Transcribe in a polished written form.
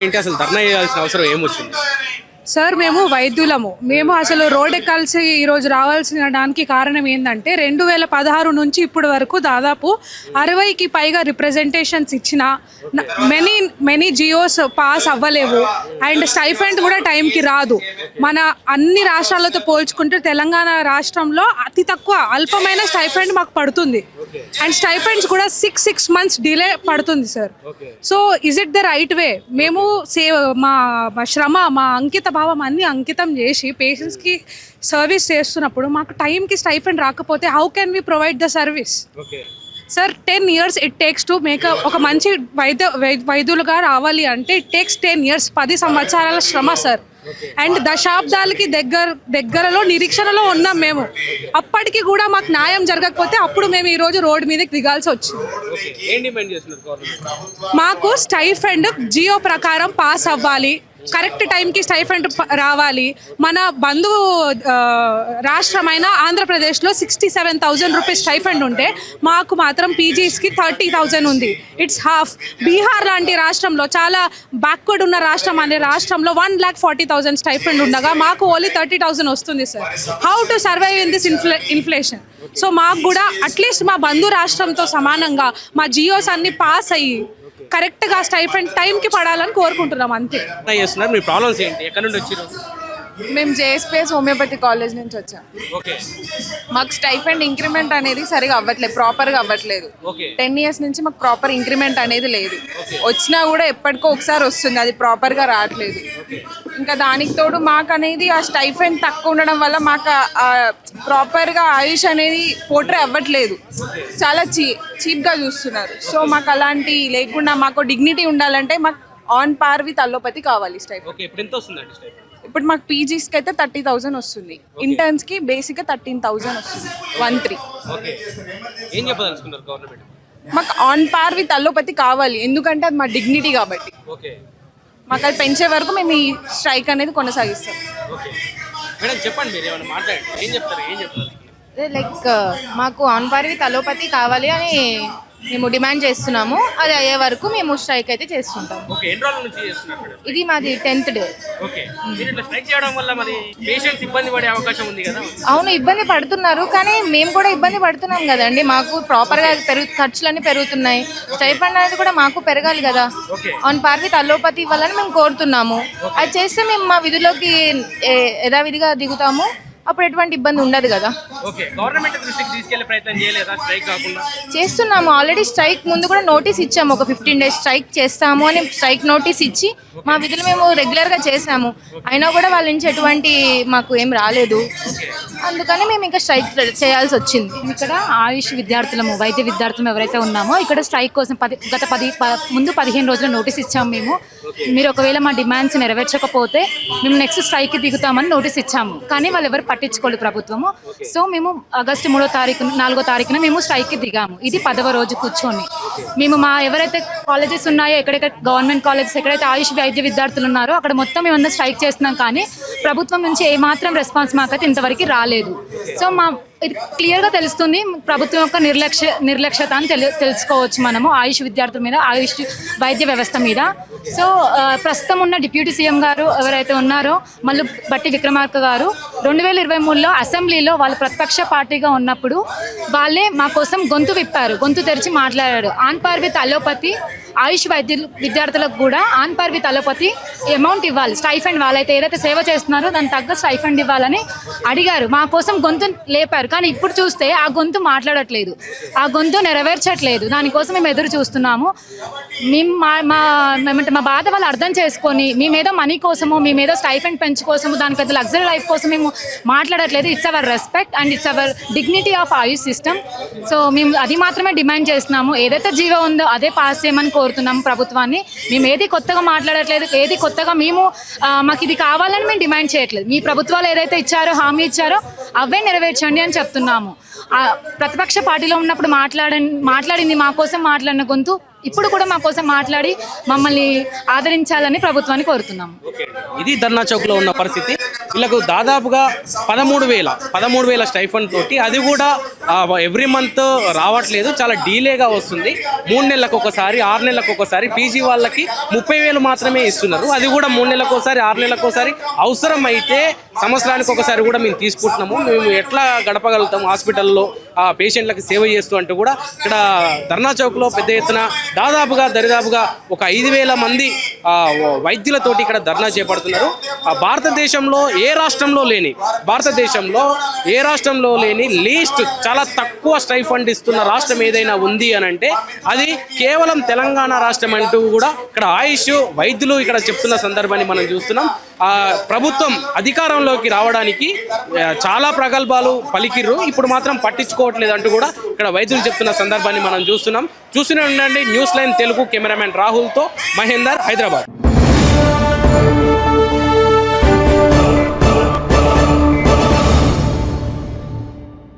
ఏంటి అసలు ధర్నా చేయాల్సిన అవసరం ఏమొచ్చింది? సార్ మేము వైద్యులము. మేము అసలు రోడ్ ఎక్కాల్సి ఈరోజు రావాల్సిన దానికి కారణం ఏంటంటే 2016 నుంచి ఇప్పటి వరకు దాదాపు 60కి పైగా రిప్రజెంటేషన్స్ ఇచ్చిన మెనీ జియోస్ పాస్ అవ్వలేవు. అండ్ స్టైఫండ్ కూడా టైంకి రాదు. మన అన్ని రాష్ట్రాలతో పోల్చుకుంటే తెలంగాణ రాష్ట్రంలో అతి తక్కువ అల్పమైన స్టైఫండ్ మాకు పడుతుంది. అండ్ స్టైఫండ్స్ కూడా సిక్స్ మంత్స్ డిలే పడుతుంది sir. So is it the right way? మేము మా శ్రమ, మా అంకిత భావం అన్ని అంకితం చేసి పేషెంట్స్కి సర్వీస్ చేస్తున్నప్పుడు మాకు టైంకి స్టైఫండ్ రాకపోతే how can we provide the service? Sir 10 years it takes to make ఒక మంచి వైద్యులుగా రావాలి అంటే ఇట్ టేక్స్ 10 years, 10 సంవత్సరాల శ్రమ సార్. అండ్ దశాబ్దాలకి దగ్గరలో నిరీక్షణలో ఉన్నాం మేము. అప్పటికి కూడా మాకు న్యాయం జరగకపోతే అప్పుడు మేము ఈరోజు రోడ్డు మీదకి దిగాల్సి వచ్చింది. మాకు స్టైఫండ్ జియో ప్రకారం పాస్ అవ్వాలి, కరెక్ట్ టైంకి స్టైఫండ్ రావాలి. మన బంధువు రాష్ట్రమైన ఆంధ్రప్రదేశ్లో 67,000 రూపీస్ స్టైఫండ్ ఉంటే మాకు మాత్రం పీజీస్కి 30,000 ఉంది. It's half. బీహార్ లాంటి రాష్ట్రంలో, చాలా బ్యాక్వర్డ్ ఉన్న రాష్ట్రం అనే రాష్ట్రంలో 1,40,000 స్టైఫండ్ ఉండగా మాకు ఓన్లీ 30,000 వస్తుంది sir. How to survive in this inflation? So మాకు కూడా అట్లీస్ట్ మా బంధు రాష్ట్రంతో సమానంగా మా జియోస్ అన్ని పాస్ అయ్యి కరెక్ట్గా స్టైఫండ్ టైంకి పడాలని కోరుకుంటున్నాం అంతే. మీ ప్రాబ్లమ్స్ ఏంటి? ఎక్కడ నుండి వచ్చారు? మేము జేఎస్పీఎస్ హోమియోపతి కాలేజ్ నుంచి వచ్చాం. మాకు స్టైఫండ్ ఇంక్రిమెంట్ అనేది సరిగా అవ్వట్లేదు, ప్రాపర్గా అవ్వట్లేదు. 10 years నుంచి మాకు ప్రాపర్ ఇంక్రిమెంట్ అనేది లేదు. వచ్చినా కూడా ఎప్పటికో ఒకసారి వస్తుంది, అది ప్రాపర్గా రావట్లేదు. ఇంకా దానికి తోడు మాకు అనేది ఆ స్టైఫండ్ తక్కువ ఉండడం వల్ల మాకు ప్రాపర్గా ఆయుష్ అనేది పోట్రే అవ్వట్లేదు. చాలా చీప్గా చూస్తున్నారు. సో మాకు అలాంటి లేకుండా మాకు డిగ్నిటీ ఉండాలంటే మాకు ఆన్ పార్ విత్ అల్లోపతి కావాలి స్టైఫండ్. ఇప్పుడు మాకు పీజీస్కి అయితే 30,000 వస్తుంది, ఇంటర్న్స్కి బేసిక్గా 13,000 వస్తుంది. 13. మాకు ఆన్ పార్ విత్ అల్లోపతి కావాలి, ఎందుకంటే అది మా డిగ్నిటీ కాబట్టి. మాకు అది పెంచే వరకు మేము ఈ స్ట్రైక్ అనేది కొనసాగిస్తాం. లైక్ మాకు ఆన్ పార్ విత్ అలోపతి కావాలి అని మేము డిమాండ్ చేస్తున్నాము. అది అయ్యే వరకు మేము స్ట్రైక్ అయితే చేస్తుంటాం. ఇది మాది 10th డే. అవును, ఇబ్బంది పడుతున్నారు, కానీ మేము కూడా ఇబ్బంది పడుతున్నాం కదండి. మాకు ప్రాపర్గా ఖర్చులన్నీ పెరుగుతున్నాయి. స్టైఫండ్ అనేది కూడా మాకు పెరగాలి కదా. ఆన్ పార్ విత్ అలోపతి ఇవ్వాలని మేము కోరుతున్నాము. అది చేస్తే మేము మా విధులోకి యథావిధిగా దిగుతాము. అప్పుడు ఎటువంటి ఇబ్బంది ఉండదు కదా. చేస్తున్నాము ఆల్రెడీ. స్ట్రైక్ ముందు కూడా నోటీస్ ఇచ్చాము, ఒక 15 days స్ట్రైక్ చేస్తాము అని స్ట్రైక్ నోటీస్ ఇచ్చి మా విధులు మేము రెగ్యులర్గా చేసాము. అయినా కూడా వాళ్ళ నుంచి ఎటువంటి మాకు ఏం రాలేదు. అందుకని మేము ఇంకా స్ట్రైక్ చేయాల్సి వచ్చింది. ఇక్కడ ఆయుష్ విద్యార్థులము, వైద్య విద్యార్థులు ఎవరైతే ఉన్నామో ఇక్కడ స్ట్రైక్ కోసం ముందు 15 రోజుల నోటీస్ ఇచ్చాము మేము. మీరు ఒకవేళ మా డిమాండ్స్ నెరవేర్చకపోతే మేము నెక్స్ట్ స్ట్రైక్కి దిగుతామని నోటీస్ ఇచ్చాము. కానీ వాళ్ళు ఎవరు పట్టించుకోలేదు ప్రభుత్వము. సో మేము ఆగస్టు 4వ తారీఖున మేము స్ట్రైక్కి దిగాము. ఇది 10వ రోజు కూర్చొని మేము మా ఎవరైతే కాలేజెస్ ఉన్నాయో, ఎక్కడెక్కడ గవర్నమెంట్ కాలేజెస్, ఎక్కడైతే ఆయుష్ వైద్య విద్యార్థులు ఉన్నారో అక్కడ మొత్తం మేమందరం స్ట్రైక్ చేస్తున్నాం. కానీ ప్రభుత్వం నుంచి ఏమాత్రం రెస్పాన్స్ మాకైతే ఇంతవరకు రాలేదు. సో ఇది క్లియర్గా తెలుస్తుంది ప్రభుత్వం యొక్క నిర్లక్ష్యత అని తెలుసుకోవచ్చు మనము ఆయుష్ విద్యార్థుల మీద, ఆయుష్ వైద్య వ్యవస్థ మీద. సో ప్రస్తుతం ఉన్న డిప్యూటీ సీఎం గారు ఎవరైతే ఉన్నారో మళ్ళీ బట్టి విక్రమార్క గారు 2023లో అసెంబ్లీలో వాళ్ళు ప్రతిపక్ష పార్టీగా ఉన్నప్పుడు వాళ్ళే మా కోసం గొంతు విప్పారు, గొంతు తెరిచి మాట్లాడారు. ఆన్ పార్ విత్ అలోపతి ఆయుష్ విద్యార్థులకు కూడా on par with allopathy amount ఇవ్వాలి, స్టైఫండ్ వాళ్ళైతే ఏదైతే సేవ చేస్తున్నారో దానికి తగ్గ స్టైఫండ్ ఇవ్వాలని అడిగారు. మా కోసం గొంతు లేపారు. కానీ ఇప్పుడు చూస్తే ఆ గొంతు మాట్లాడట్లేదు, ఆ గొంతు నెరవేర్చట్లేదు. దానికోసం మేము ఎదురు చూస్తున్నాము. మేము మా బాధ వాళ్ళు అర్థం చేసుకొని మేమేదో మనీ కోసము, మేమేదో స్టైఫండ్ పెంచు కోసము, దాని పెద్ద లగ్జరీ లైఫ్ కోసం మేము మాట్లాడట్లేదు. It's our respect and it's our dignity of Ayush system. So మేము అది మాత్రమే డిమాండ్ చేస్తున్నాము. ఏదైతే జీవో ఉందో అదే పాస్ చేయమని కోరుతున్నాము ప్రభుత్వాన్ని. మేము ఏది కొత్తగా మాట్లాడట్లేదు, ఏది కొత్తగా మాకు ఇది కావాలని మేము డిమాండ్ చేయట్లేదు. మీ ప్రభుత్వాలు ఏదైతే ఇచ్చారో, హామీ ఇచ్చారో అవే నెరవేర్చండి అని చెప్తున్నాము. ప్రతిపక్ష పార్టీలో ఉన్నప్పుడు మాట్లాడింది, మా కోసం మాట్లాడిన గొంతు ఇప్పుడు కూడా మా కోసం మాట్లాడి మమ్మల్ని ఆదరించాలని ప్రభుత్వాన్ని కోరుతున్నాము. ఇది ధర్నా చౌక్లో ఉన్న పరిస్థితి. వీళ్ళకు దాదాపుగా 13,000 స్టైఫండ్ తోటి, అది కూడా ఎవ్రీ మంత్ రావట్లేదు, చాలా డీలేగా వస్తుంది. 3 నెలలకు ఒకసారి, 6 నెలలకు ఒకసారి. పీజీ వాళ్ళకి 30,000 మాత్రమే ఇస్తున్నారు, అది కూడా 3 నెలలకు ఒకసారి, 6 నెలలకు ఒకసారి. అవసరం అయితే సంవత్సరానికి ఒకసారి కూడా మేము తీసుకుంటున్నాము. మేము ఎట్లా గడపగలుగుతాము హాస్పిటల్లో పేషెంట్లకు సేవ చేస్తూ అంటూ కూడా ఇక్కడ ధర్నా చౌక్లో పెద్ద ఎత్తున దరిదాపుగా ఒక 5,000 మంది వైద్యులతోటి ఇక్కడ ధర్నా చేపడుతున్నారు. భారతదేశంలో ఏ రాష్ట్రంలో లేని లీస్ట్ చాలా తక్కువ స్టైఫండ్ ఇస్తున్న రాష్ట్రం ఏదైనా ఉంది అని అంటే అది కేవలం తెలంగాణ రాష్ట్రం అంటూ కూడా ఇక్కడ ఆయుష్ వైద్యులు ఇక్కడ చెప్తున్న సందర్భాన్ని మనం చూస్తున్నాం. ప్రభుత్వం అధికారంలోకి రావడానికి చాలా ప్రగల్భాలు పలికిర్రు, ఇప్పుడు మాత్రం పట్టించుకోవట్లేదు అంటూ కూడా ఇక్కడ వైద్యులు చెప్తున్న సందర్భాన్ని మనం చూస్తూనే ఉండండి. న్యూస్ లైన్ తెలుగు కెమెరామెన్ రాహుల్తో మహేందర్, హైదరాబాద్.